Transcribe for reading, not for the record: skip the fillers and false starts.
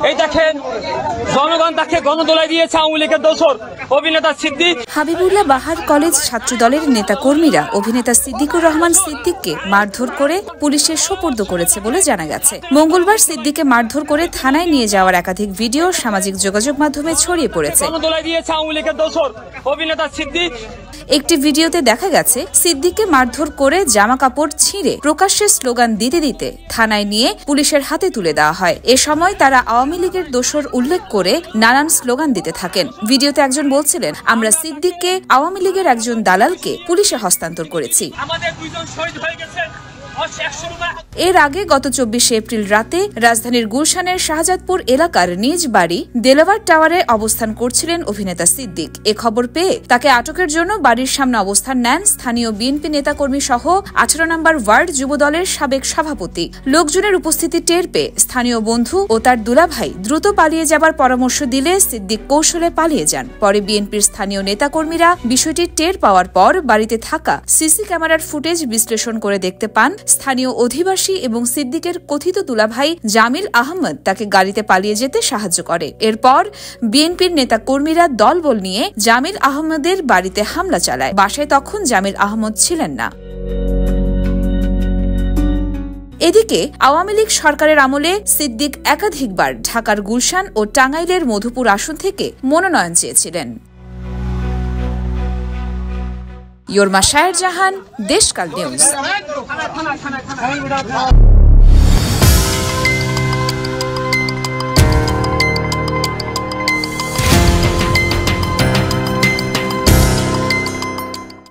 এই দেখেন জনগণ তাকে গণদোলায় দিয়েছে আওয়ামী লীগের দোসর অভিনেতা সিদ্দিক। হাবিবুল্লাহ বাহার কলেজ ছাত্রদলের নেতা কর্মীরা অভিনেতা সিদ্দিকুর রহমান সিদ্দিককে মারধর করে পুলিশের সোপর্দ করেছে বলে জানা গেছে। মঙ্গলবার সিদ্দিককে মারধর করে থানায় নিয়ে যাওয়ার একাধিক ভিডিও সামাজিক যোগাযোগ মাধ্যমে ছড়িয়ে পড়েছে। গণদোলায় দিয়েছে আওয়ামী লীগের দোসর অভিনেতা সিদ্দিক। একটি ভিডিওতে দেখা গেছে সিদ্দিককে মারধর করে জামা কাপড় ছিঁড়ে প্রকাশ্যে স্লোগান দিতে দিতে থানায় নিয়ে পুলিশের হাতে তুলে দেওয়া হয়। এ সময় তারা আওয়ামী লীগের দোসর উল্লেখ করে নানান স্লোগান দিতে থাকেন। ভিডিওতে একজন বলছিলেন, আমরা সিদ্দিককে আওয়ামী লীগের একজন দালালকে পুলিশে হস্তান্তর করেছি। এর আগে গত 24 এপ্রিল রাতে রাজধানীর গুলশানের শাহজাদপুর এলাকার নিজ বাড়ি দেলাওয়ার টাওয়ারে অবস্থান করছিলেন অভিনেতা সিদ্দিক। এ খবর পেয়ে তাকে আটকের জন্য বাড়ির সামনে অবস্থান নেন স্থানীয় বিএনপি নেতাকর্মী সহ 18 নম্বর ওয়ার্ড যুবদলের সাবেক সভাপতি। লোকজনের উপস্থিতি টের পেয়ে স্থানীয় বন্ধু ও তার দুলাভাই দ্রুত পালিয়ে যাবার পরামর্শ দিলে সিদ্দিক কৌশলে পালিয়ে যান। পরে বিএনপির স্থানীয় নেতাকর্মীরা বিষয়টি টের পাওয়ার পর বাড়িতে থাকা সিসি ক্যামেরার ফুটেজ বিশ্লেষণ করে দেখতে পান স্থানীয় অধিবাসী এবং সিদ্দিকের কথিত দুলাভাই জামিল আহমদ তাকে গাড়িতে পালিয়ে যেতে সাহায্য করে। এরপর বিএনপির নেতা কর্মীরা দলবল নিয়ে জামিল আহমদের বাড়িতে হামলা চালায়। বাসায় তখন জামিল আহমদ ছিলেন না। এদিকে আওয়ামী লীগ সরকারের আমলে সিদ্দিক একাধিকবার ঢাকার গুলশান ও টাঙ্গাইলের মধুপুর আসন থেকে মনোনয়ন চেয়েছিলেন। ইয়র্মা শায়ের জাহান, দেশকাল নিউজ।